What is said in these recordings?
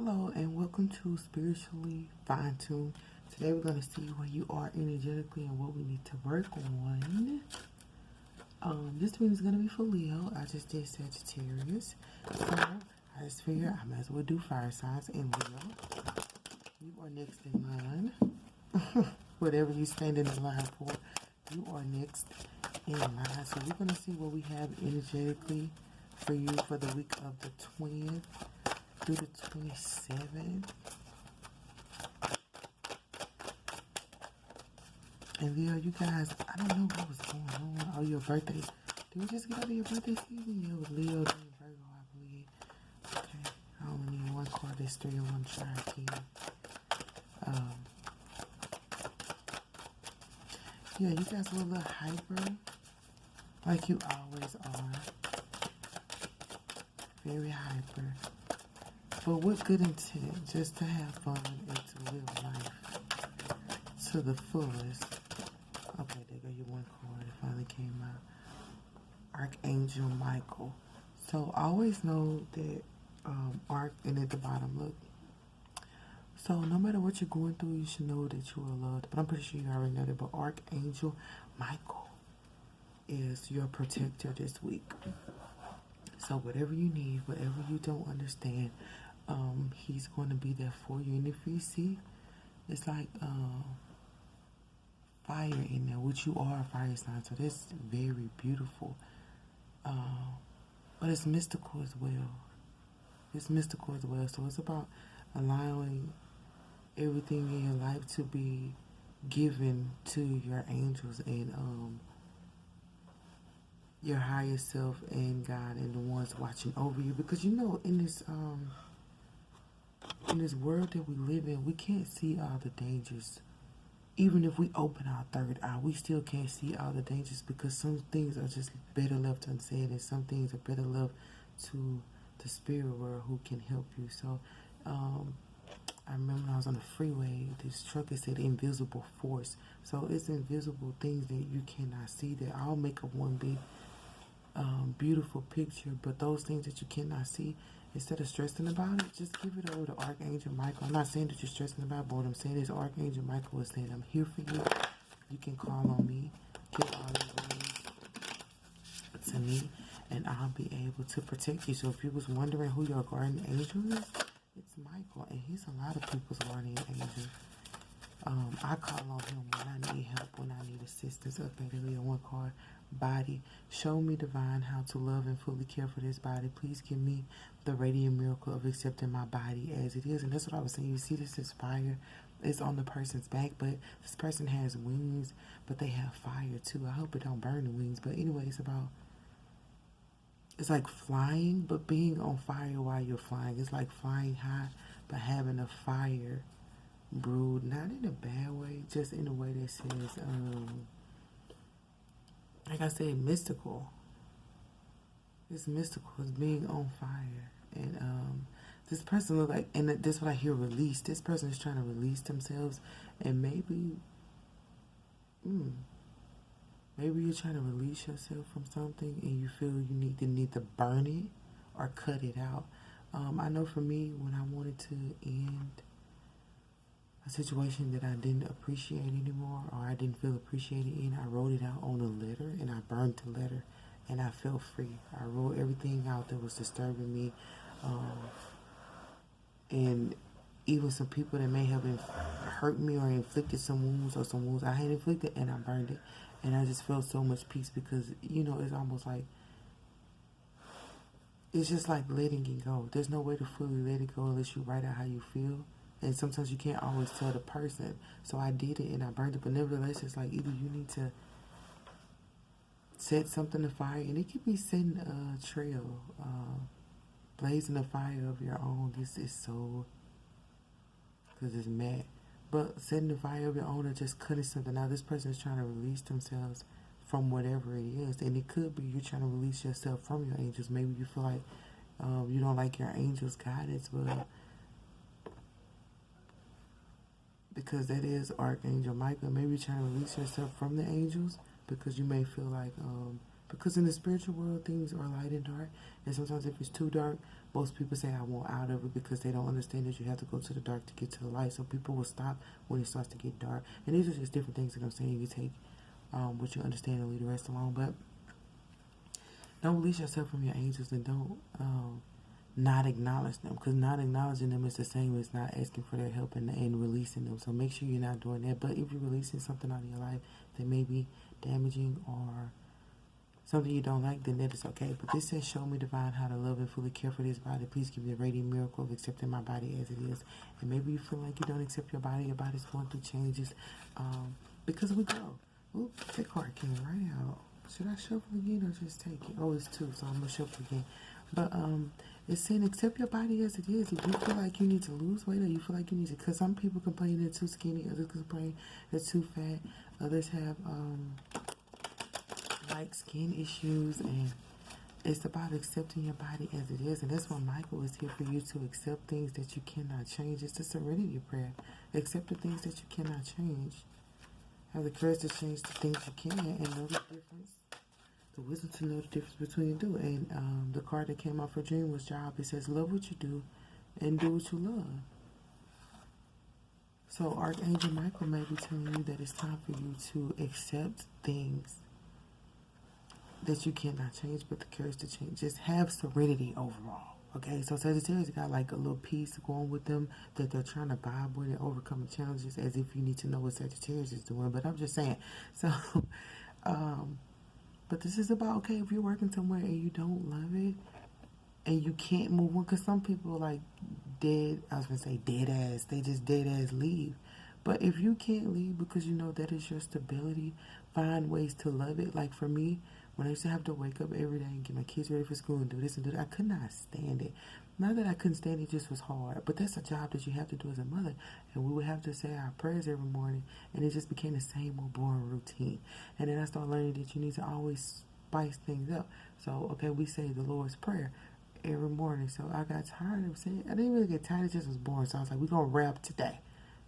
Hello and welcome to Spiritually Fine Tuned. Today we're going to see where you are energetically and what we need to work on. This reading is going to be for Leo. I just did Sagittarius. So I just figured I might as well do fire signs and Leo. You are next in line. Whatever you stand in the line for, you are next in line. So we're going to see what we have energetically for you for the week of the 20th. Through the 27th. And Leo, you guys, I don't know what was going on. Oh, your birthday. Did we just get out of your birthday season? Yeah, it was Leo and Virgo, I believe. Okay. I only need one card. That's 3 and 1 charity. Yeah, you guys were a little hyper. Like you always are. Very hyper. But with good intent, just to have fun and to live life to the fullest. Okay, there go your one card. It finally came out. Archangel Michael. So always know that and at the bottom, look. So no matter what you're going through, you should know that you are loved. But I'm pretty sure you already know that. But Archangel Michael is your protector this week. So whatever you need, whatever you don't understand, he's going to be there for you. And if you see, it's like fire in there, which you are a fire sign. So that's very beautiful. But it's mystical as well. It's mystical as well. So it's about allowing everything in your life to be given to your angels and your higher self and God and the ones watching over you. Because you know, in this world that we live in, we can't see all the dangers. Even if we open our third eye, we still can't see all the dangers because some things are just better left unsaid and some things are better left to the spirit world who can help you. So I remember when I was on the freeway, this trucker said invisible force. So it's invisible things that you cannot see that all make up one big beautiful picture. But those things that you cannot see, instead of stressing about it, just give it over to Archangel Michael. I'm not saying that you're stressing about it, but what I'm saying is Archangel Michael is saying, I'm here for you. You can call on me. Give all your worries to me, and I'll be able to protect you. So if you was wondering who your guardian angel is, it's Michael, and he's a lot of people's guardian angel. I call on him when I need help, when I need assistance. Okay, there we go. One card. Body. Show me divine how to love and fully care for this body. Please give me the radiant miracle of accepting my body as it is. And that's what I was saying. You see this is fire. It's on the person's back, but this person has wings, but they have fire too. I hope it don't burn the wings. But anyway, it's like flying, but being on fire while you're flying. It's like flying high, but having a fire brewed, not in a bad way, just in a way that says, like I said, mystical. It's mystical. It's being on fire. And this person look like, and that's what I hear, release. This person is trying to release themselves, and maybe you're trying to release yourself from something and you feel you need to burn it or cut it out. I know for me, when I wanted to end a situation that I didn't appreciate anymore, or I didn't feel appreciated in, I wrote it out on a letter and I burned the letter and I felt free. I wrote everything out that was disturbing me, and even some people that may have hurt me or inflicted some wounds I had inflicted, and I burned it, and I just felt so much peace because, you know, it's almost like, it's just like letting it go. There's no way to fully let it go unless you write out how you feel. And sometimes you can't always tell the person. So I did it and I burned it. But nevertheless, it's like either you need to set something afire. And it could be setting a trail. Blazing a fire of your own. This is so... because it's mad. But setting a fire of your own or just cutting something out. This person is trying to release themselves from whatever it is. And it could be you're trying to release yourself from your angels. Maybe you feel like you don't like your angels' guidance. But... because that is Archangel Michael. Maybe you're trying to release yourself from the angels because you may feel like, because in the spiritual world, things are light and dark. And sometimes if it's too dark Most people say I want out of it because they don't understand that you have to go to the dark to get to the light. So people will stop when it starts to get dark. And these are just different things that I'm saying. You take what you understand and leave the rest alone. But don't release yourself from your angels, and don't not acknowledge them, because not acknowledging them is the same as not asking for their help and releasing them. So make sure you're not doing that. But if you're releasing something out of your life that may be damaging or something you don't like, then that is okay. But this says, show me divine how to love and fully care for this body. Please give me the radiant miracle of accepting my body as it is. And maybe you feel like you don't accept your body's going through changes because we grow. Oops, that card came right out. Should I shuffle again or just take it? Oh, it's 2, so I'm going to shuffle again. But it's saying accept your body as it is. If you feel like you need to lose weight, or you feel like you need to, because some people complain they're too skinny, others complain they're too fat, others have like skin issues, and it's about accepting your body as it is. And that's why Michael is here for you, to accept things that you cannot change. It's the Serenity prayer. Accept the things that you cannot change. Have the courage to change the things you can, and know the difference. The wisdom to know the difference between the two. And the card that came out for Dream was job. It says, love what you do and do what you love. So Archangel Michael may be telling you that it's time for you to accept things that you cannot change, but the courage to change. Just have serenity overall. Okay, so Sagittarius got like a little piece going with them that they're trying to vibe with and overcome the challenges, as if you need to know what Sagittarius is doing. But I'm just saying. So, but this is about, okay, if you're working somewhere and you don't love it and you can't move on, because some people like dead, I was going to say dead ass, they just dead ass leave. But if you can't leave because you know that is your stability, find ways to love it. Like for me, when I used to have to wake up every day and get my kids ready for school and do this and do that, I could not stand it. Not that I couldn't stand it, it just was hard. But that's a job that you have to do as a mother. And we would have to say our prayers every morning, and it just became the same old boring routine. And then I started learning that you need to always spice things up. So, okay, we say the Lord's Prayer every morning. So I got tired of saying, I didn't really get tired, it just was boring. So I was like, we're going to rap today.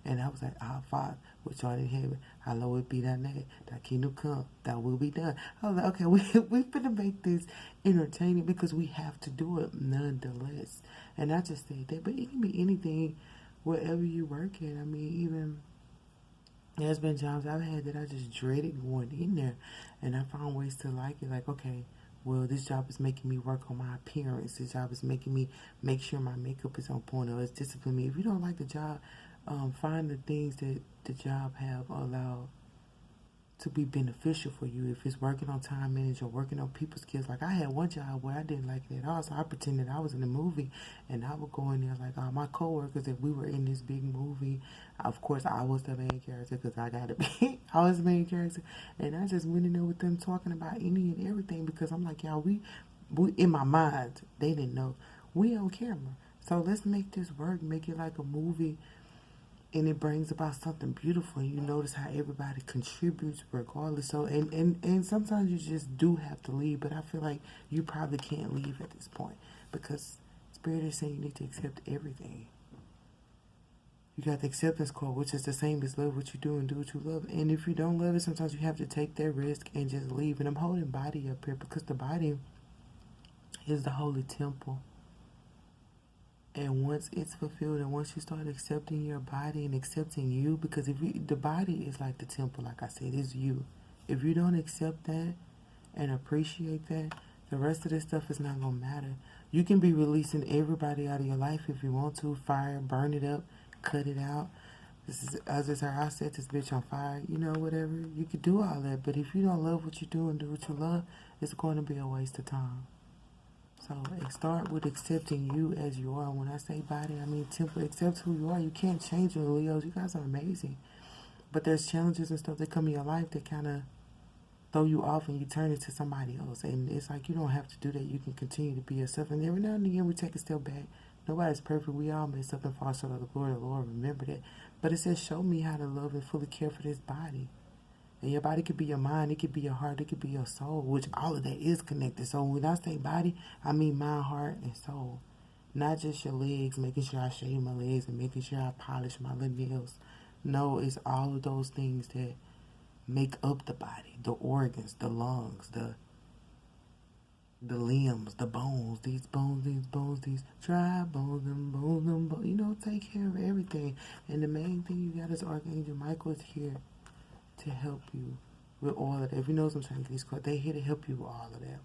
And I was like, Our Father, which art in heaven, hallowed be thy name. Thy kingdom come, thy will be done. I was like, okay, we finna make this entertaining because we have to do it nonetheless. And I just said that, but it can be anything, wherever you work at. I mean, even there's been jobs I've had that I just dreaded going in there, and I found ways to like it. Like, okay, well, this job is making me work on my appearance. This job is making me make sure my makeup is on point, or it's disciplining me. If you don't like the job, find the things that the job have allowed to be beneficial for you. If it's working on time management, working on people skills. Like I had one job where I didn't like it at all, so I pretended I was in a movie, and I would go in there like all my coworkers, if we were in this big movie, of course I was the main character because I got to be. I was the main character, and I just went in there with them talking about any and everything because I'm like, y'all, we in my mind, they didn't know, we on camera, so let's make this work, make it like a movie. And it brings about something beautiful, and you notice how everybody contributes regardless. So, and sometimes you just do have to leave, but I feel like you probably can't leave at this point because Spirit is saying you need to accept everything. You got the acceptance card, which is the same as love what you do and do what you love. And if you don't love it, sometimes you have to take that risk and just leave. And I'm holding body up here because the body is the holy temple. And once it's fulfilled, and once you start accepting your body and accepting you, because the body is like the temple, like I said, is you. If you don't accept that and appreciate that, the rest of this stuff is not going to matter. You can be releasing everybody out of your life if you want to. Fire, burn it up, cut it out. I set this bitch on fire, whatever. You could do all that, but if you don't love what you do and do what you love, it's going to be a waste of time. So start with accepting you as you are. When I say body, I mean temple. Accept who you are. You can't change your Leos. You guys are amazing. But there's challenges and stuff that come in your life that kind of throw you off and you turn into somebody else. And it's like you don't have to do that. You can continue to be yourself. And every now and again we take a step back. Nobody's perfect. We all mess up and fall short of the glory of the Lord. Remember that. But it says, show me how to love and fully care for this body. And your body could be your mind, it could be your heart, it could be your soul, which all of that is connected. So when I say body, I mean mind, heart, and soul. Not just your legs, making sure I shave my legs and making sure I polish my little nails. No, it's all of those things that make up the body. The organs, the lungs, the limbs, the bones, these bones, these bones, these dry bones, and bones, and bones. You know, take care of everything. And the main thing you got is Archangel Michael is here to help you with all of that. If you know what I'm trying to get these cards, they here to help you with all of that.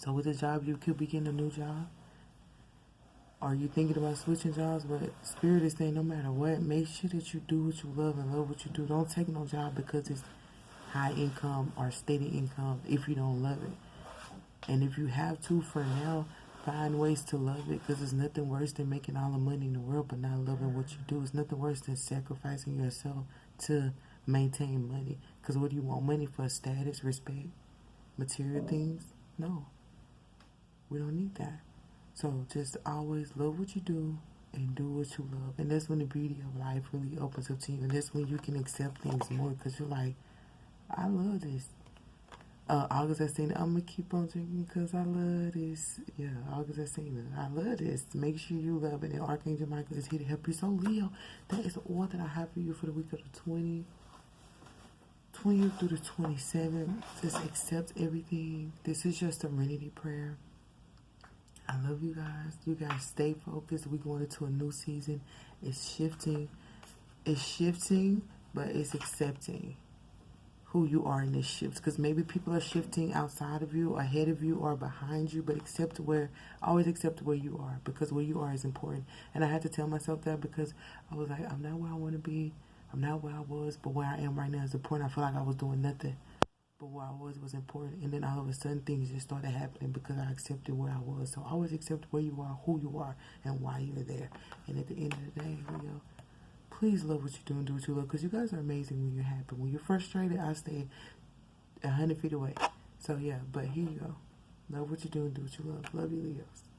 So with the job, you could be getting a new job. Are you thinking about switching jobs? But Spirit is saying no matter what, make sure that you do what you love and love what you do. Don't take no job because it's high income or steady income if you don't love it. And if you have to, for now, find ways to love it, because there's nothing worse than making all the money in the world but not loving what you do. It's nothing worse than sacrificing yourself to maintain money. Because what do you want money for? Status, respect, material things? No. We don't need that. So just always love what you do and do what you love. And that's when the beauty of life really opens up to you. And that's when you can accept things more, because you're like, I love this. August has seen it. I'm going to keep on drinking because I love this. Yeah, August has seen it. I love this. Make sure you love it. And Archangel Michael is here to help you. So, Leo, that is all that I have for you for the week of the 20th through the 27th. Just accept everything. This is your Serenity prayer. I love you guys. You guys stay focused. We're going into a new season. It's shifting. It's shifting, but it's accepting who you are in this shift, because maybe people are shifting outside of you, ahead of you, or behind you, but always accept where you are, because where you are is important. And I had to tell myself that, because I was like, I'm not where I want to be, I'm not where I was, but where I am right now is important. I feel like I was doing nothing, but where I was important. And then all of a sudden things just started happening because I accepted where I was. So always accept where you are, who you are, and why you're there. And at the end of the day, Leo, please love what you do and do what you love, because you guys are amazing when you're happy. When you're frustrated, I stay 100 feet away. So yeah, but here you go. Love what you do and do what you love. Love you, Leos.